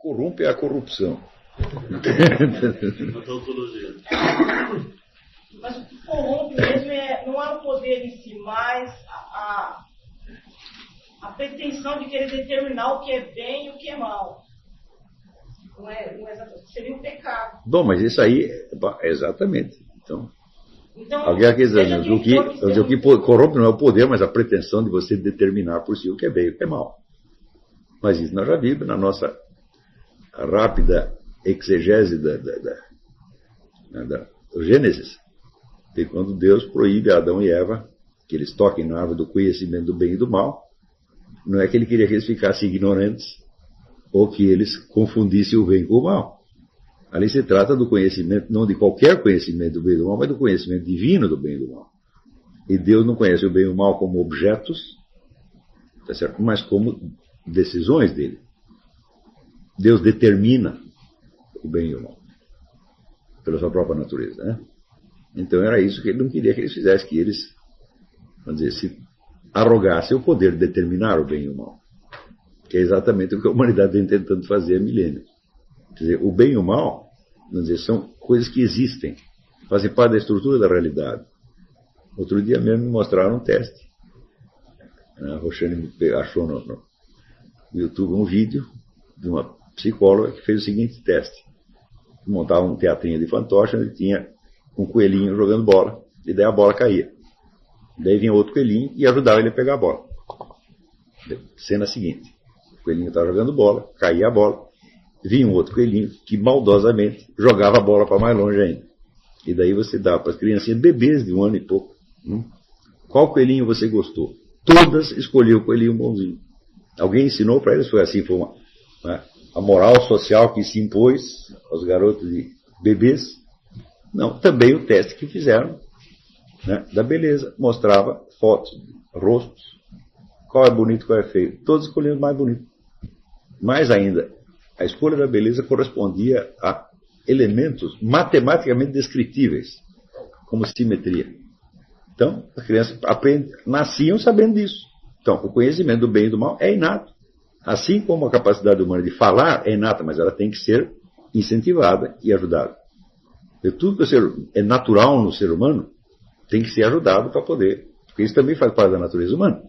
corrompe a corrupção. Mas o que corrompe mesmo não é o poder em si, mas a pretensão de querer determinar o que é bem e o que é mal. Não é seria um pecado. Bom, mas isso aí, exatamente. Então alguém quer dizer, o que corrompe não é o poder, mas a pretensão de você determinar por si o que é bem e o que é mal. Mas isso nós já vimos na nossa rápida exegese do Gênesis, que quando Deus proíbe a Adão e Eva que eles toquem na árvore do conhecimento do bem e do mal, não é que ele queria que eles ficassem ignorantes ou que eles confundissem o bem com o mal. Ali se trata do conhecimento, não de qualquer conhecimento do bem e do mal, mas do conhecimento divino do bem e do mal. E Deus não conhece o bem e o mal como objetos, tá certo? Mas como decisões dele. Deus determina o bem e o mal pela sua própria natureza, né? Então era isso que ele não queria que eles fizessem, que eles, vamos dizer, se arrogassem o poder de determinar o bem e o mal, que é exatamente o que a humanidade vem tentando fazer há milênios. Quer dizer, o bem e o mal, vamos dizer, são coisas que existem, fazem parte da estrutura da realidade. Outro dia mesmo me mostraram um teste. A Roxane achou no YouTube um vídeo de uma psicóloga que fez o seguinte teste. Montava um teatrinho de fantoche onde tinha um coelhinho jogando bola, e daí a bola caía. Daí vinha outro coelhinho e ajudava ele a pegar a bola. Cena seguinte: o coelhinho estava jogando bola, caía a bola, vinha um outro coelhinho que maldosamente jogava a bola para mais longe ainda. E daí você dava para as criancinhas, bebês de 1 ano e pouco, qual coelhinho você gostou? Todas escolheram o coelhinho bonzinho. Alguém ensinou para eles? Foi assim, foi a moral social que se impôs aos garotos de bebês? Não, também o teste que fizeram, né, da beleza, mostrava fotos, rostos, qual é bonito, qual é feio. Todos escolheram o mais bonito. Mais ainda, a escolha da beleza correspondia a elementos matematicamente descritíveis, como simetria. Então, as crianças nasciam sabendo disso. Então, o conhecimento do bem e do mal é inato. Assim como a capacidade humana de falar é inata, mas ela tem que ser incentivada e ajudada. E tudo que é natural no ser humano tem que ser ajudado para poder. Porque isso também faz parte da natureza humana.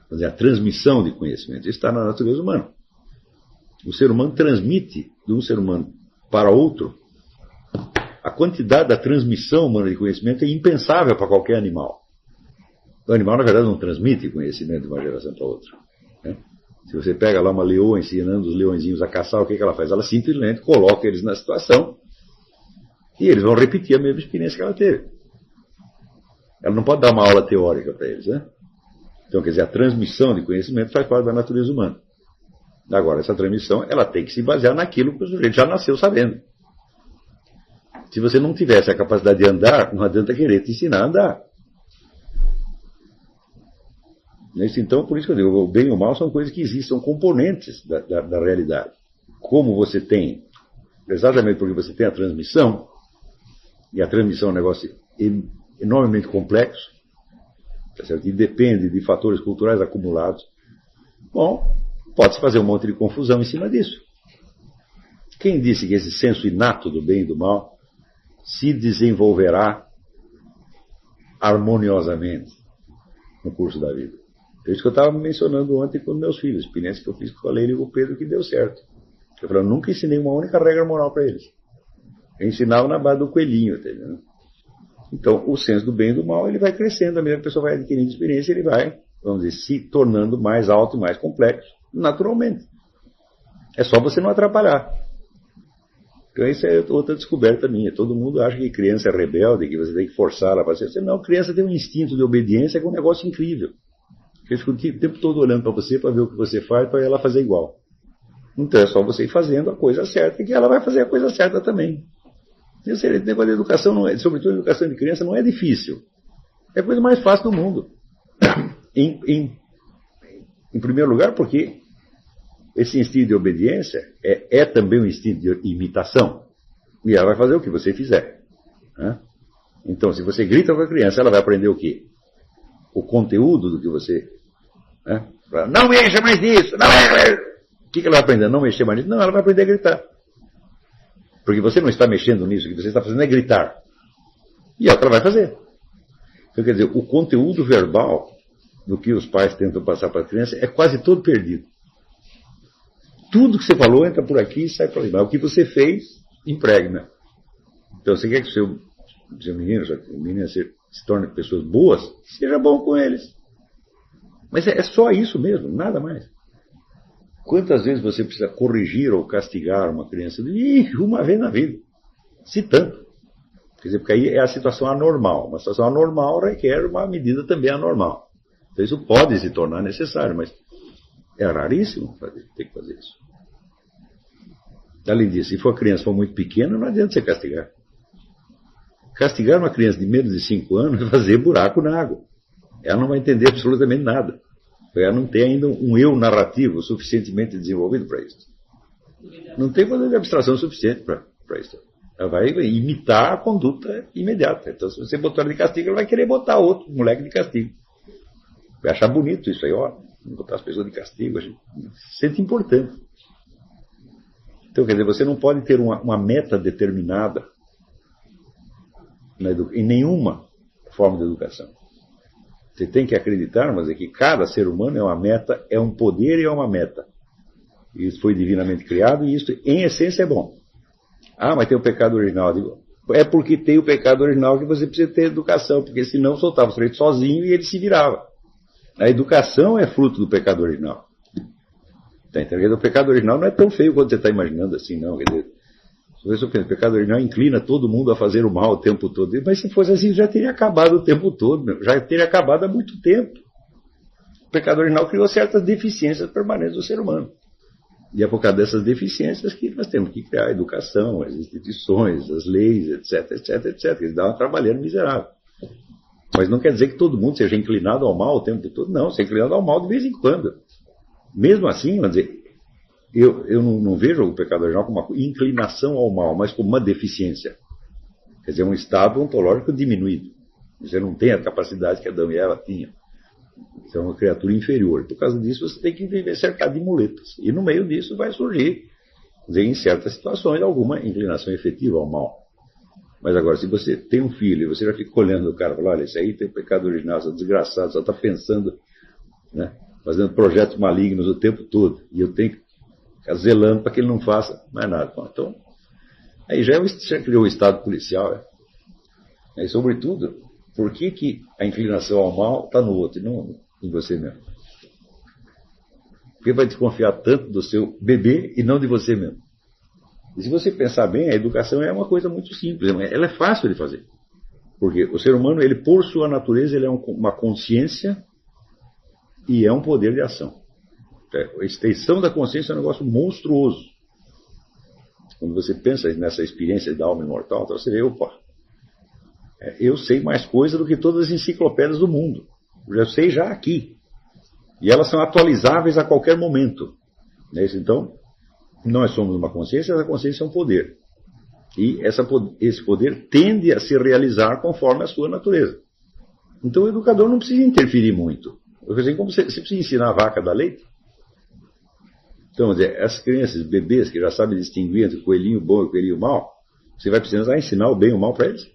Quer dizer, a transmissão de conhecimento, isso está na natureza humana. O ser humano transmite de um ser humano para outro. A quantidade da transmissão humana de conhecimento é impensável para qualquer animal. O animal, na verdade, não transmite conhecimento de uma geração para outra, né? Se você pega lá uma leoa ensinando os leõezinhos a caçar, o que ela faz? Ela simplesmente coloca eles na situação e eles vão repetir a mesma experiência que ela teve. Ela não pode dar uma aula teórica para eles, né? Então, quer dizer, a transmissão de conhecimento faz parte da natureza humana. Agora, essa transmissão, ela tem que se basear naquilo que o sujeito já nasceu sabendo. Se você não tivesse a capacidade de andar, não adianta querer te ensinar a andar. Então, por isso que eu digo, o bem e o mal são coisas que existem, são componentes da realidade. Como você tem, exatamente porque você tem a transmissão, e a transmissão é um negócio enormemente complexo, tá certo? E depende de fatores culturais acumulados, bom, pode-se fazer um monte de confusão em cima disso. Quem disse que esse senso inato do bem e do mal se desenvolverá harmoniosamente no curso da vida? É isso que eu estava mencionando ontem com meus filhos, experiência que eu fiz com a Leila e com o Pedro, que deu certo. Eu falei, eu nunca ensinei uma única regra moral para eles. Eu ensinava na base do coelhinho, entendeu? Então, o senso do bem e do mal, ele vai crescendo, à medida que a pessoa vai adquirindo experiência, ele vai, vamos dizer, se tornando mais alto e mais complexo, naturalmente. É só você não atrapalhar. Então, isso é outra descoberta minha. Todo mundo acha que criança é rebelde, que você tem que forçá-la para ser. Não, criança tem um instinto de obediência que é um negócio incrível. Eles ficam o tempo todo olhando para você para ver o que você faz, para ela fazer igual. Então é só você ir fazendo a coisa certa, que ela vai fazer a coisa certa também. Esse negócio de educação, sobretudo a educação de criança, não é difícil. É a coisa mais fácil do mundo. Em primeiro lugar, porque esse instinto de obediência é também um instinto de imitação. E ela vai fazer o que você fizer, né? Então, se você grita com a criança, ela vai aprender o quê? O conteúdo do que você... Né? Não me encha mais disso! Não é... que ela vai aprender? A não mexer mais nisso? Não, ela vai aprender a gritar. Porque você não está mexendo nisso, o que você está fazendo é gritar. E é o que ela vai fazer. Então, quer dizer, o conteúdo verbal do que os pais tentam passar para a criança é quase todo perdido. Tudo que você falou entra por aqui e sai por ali. Mas o que você fez, impregna. Então, você quer que o seu menino se torne pessoas boas? Seja bom com eles. Mas é só isso mesmo, nada mais. Quantas vezes você precisa corrigir ou castigar uma criança? Uma vez na vida. Se tanto. Quer dizer, porque aí é a situação anormal. Uma situação anormal requer uma medida também anormal. Então isso pode se tornar necessário, mas é raríssimo ter que fazer isso. Além disso, se a criança for muito pequena, não adianta você castigar. Castigar uma criança de menos de 5 anos é fazer buraco na água. Ela não vai entender absolutamente nada. Ela não tem ainda um eu narrativo suficientemente desenvolvido para isso. Não tem poder de abstração suficiente para isso. Ela vai imitar a conduta imediata. Então, se você botar ela de castigo, ela vai querer botar outro moleque de castigo. Vai achar bonito isso aí, ó. Botar as pessoas de castigo, a gente se sente importante. Então, quer dizer, você não pode ter uma meta determinada em nenhuma forma de educação. Você tem que acreditar, mas é que cada ser humano é uma meta, é um poder e é uma meta. Isso foi divinamente criado e isso, em essência, é bom. Ah, mas tem o pecado original. Eu digo, é porque tem o pecado original que você precisa ter educação, porque senão soltava o sujeito sozinho e ele se virava. A educação é fruto do pecado original. Então, o pecado original não é tão feio quanto você está imaginando assim, não. Quer dizer, se você pensa, o pecado original inclina todo mundo a fazer o mal o tempo todo. Mas se fosse assim, já teria acabado o tempo todo, já teria acabado há muito tempo. O pecado original criou certas deficiências permanentes do ser humano. E é por causa dessas deficiências que nós temos que criar a educação, as instituições, as leis, etc, etc, etc. Eles dão uma trabalheira miserável. Mas não quer dizer que todo mundo seja inclinado ao mal o tempo todo. Não, você é inclinado ao mal de vez em quando. Mesmo assim, vamos dizer, eu não vejo o pecado original como uma inclinação ao mal, mas como uma deficiência. Quer dizer, um estado ontológico diminuído. Você não tem a capacidade que Adão e Eva tinham. Você é uma criatura inferior. Por causa disso, você tem que viver cercado de muletas. E no meio disso vai surgir, dizer, em certas situações, alguma inclinação efetiva ao mal. Mas agora, se você tem um filho e você já fica olhando o cara e fala, olha, esse aí tem pecado original, só desgraçado, só está pensando, né, fazendo projetos malignos o tempo todo. E eu tenho que ficar zelando para que ele não faça mais nada. Bom, então, aí já criou o estado policial. E, sobretudo, por que a inclinação ao mal está no outro e não em você mesmo? Por que vai desconfiar tanto do seu bebê e não de você mesmo? E se você pensar bem, a educação é uma coisa muito simples, ela é fácil de fazer. Porque o ser humano, ele por sua natureza, ele é uma consciência e é um poder de ação. A extensão da consciência é um negócio monstruoso. Quando você pensa nessa experiência da alma imortal, então você vê, opa, eu sei mais coisa do que todas as enciclopédias do mundo. Eu sei já aqui. E elas são atualizáveis a qualquer momento. Então, nós somos uma consciência, essa consciência é um poder. E esse poder tende a se realizar conforme a sua natureza. Então o educador não precisa interferir muito. Como você precisa ensinar a vaca da leite? Então, as crianças, bebês que já sabem distinguir entre o coelhinho bom e o coelhinho mau, você vai precisar ensinar o bem e o mal para eles?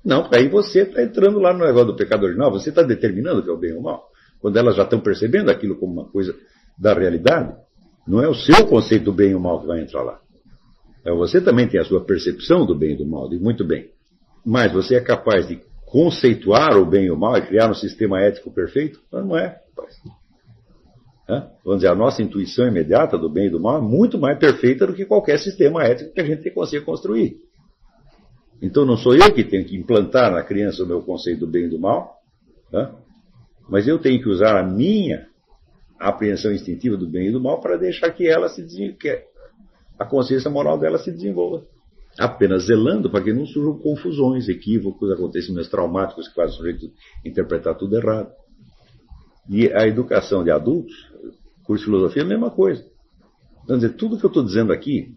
Não, porque aí você está entrando lá no negócio do pecado original, você está determinando o que é o bem e o mal. Quando elas já estão percebendo aquilo como uma coisa da realidade, não é o seu conceito do bem e do mal que vai entrar lá. Você também tem a sua percepção do bem e do mal, de muito bem. Mas você é capaz de conceituar o bem e o mal e criar um sistema ético perfeito? Não é, rapaz. Vamos dizer, a nossa intuição imediata do bem e do mal é muito mais perfeita do que qualquer sistema ético que a gente consiga construir. Então não sou eu que tenho que implantar na criança o meu conceito do bem e do mal, mas eu tenho que usar a minha apreensão instintiva do bem e do mal para deixar que ela que a consciência moral dela se desenvolva. Apenas zelando para que não surjam confusões, equívocos, acontecimentos traumáticos que fazem o sujeito interpretar tudo errado. E a educação de adultos, curso de filosofia, é a mesma coisa. Vamos dizer, tudo que eu estou dizendo aqui,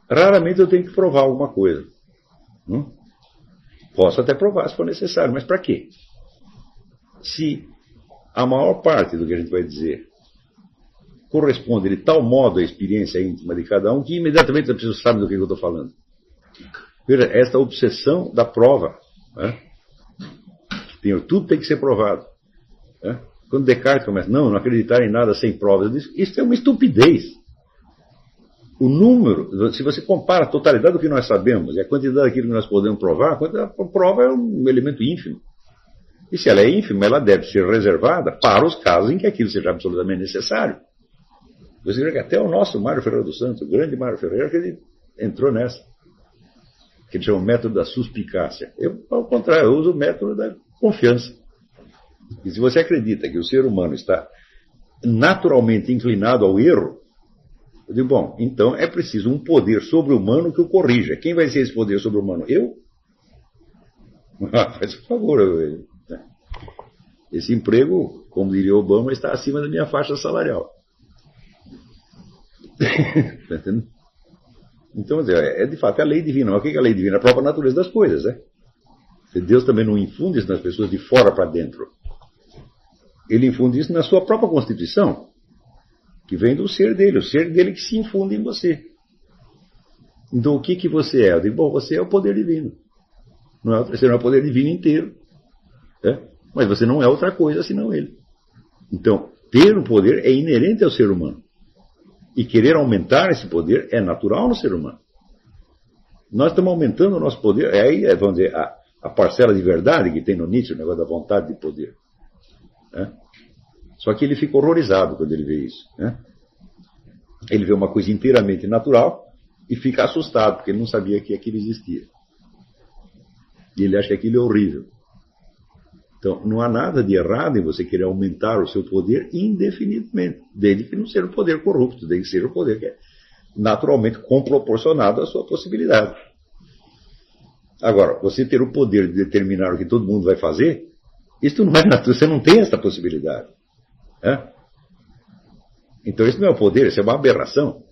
raramente eu tenho que provar alguma coisa. Posso até provar se for necessário, mas para quê? Se a maior parte do que a gente vai dizer corresponde de tal modo à experiência íntima de cada um que imediatamente a pessoa sabe do que eu estou falando. Veja, esta obsessão da prova. Né? Tudo tem que ser provado. Né? Quando Descartes começa, não acreditar em nada sem provas, eu disse, isso é uma estupidez. O número, se você compara a totalidade do que nós sabemos e a quantidade daquilo que nós podemos provar, a prova é um elemento ínfimo. E se ela é ínfima, ela deve ser reservada para os casos em que aquilo seja absolutamente necessário. Você vê que até o nosso Mário Ferreira dos Santos, o grande Mário Ferreira, que ele entrou nessa. Que ele chama o método da suspicácia. Eu, ao contrário, eu uso o método da confiança. E se você acredita que o ser humano está naturalmente inclinado ao erro, eu digo, bom, então é preciso um poder sobre-humano que o corrija. Quem vai ser esse poder sobre-humano? Eu? Faz por favor. Esse emprego, como diria Obama, está acima da minha faixa salarial. Está entendendo? Então, é de fato a lei divina. Mas o que é a lei divina? A própria natureza das coisas. Né? Deus também não infunde isso nas pessoas de fora para dentro. Ele infunde isso na sua própria constituição, que vem do ser dele, o ser dele que se infunde em você. Então, o que você é? Eu digo, bom, você é o poder divino. Você não é o poder divino inteiro. Né? Mas você não é outra coisa senão ele. Então, ter o poder é inerente ao ser humano. E querer aumentar esse poder é natural no ser humano. Nós estamos aumentando o nosso poder. Aí, vamos dizer, a parcela de verdade que tem no Nietzsche, o negócio da vontade de poder. Né? Só que ele fica horrorizado quando ele vê isso. Né? Ele vê uma coisa inteiramente natural e fica assustado, porque ele não sabia que aquilo existia. E ele acha que aquilo é horrível. Então, não há nada de errado em você querer aumentar o seu poder indefinidamente, desde que não seja um poder corrupto, desde que seja um poder que é naturalmente comproporcionado à sua possibilidade. Agora, você ter o poder de determinar o que todo mundo vai fazer, isso não é natural, você não tem essa possibilidade. Né? Então, isso não é o poder, isso é uma aberração.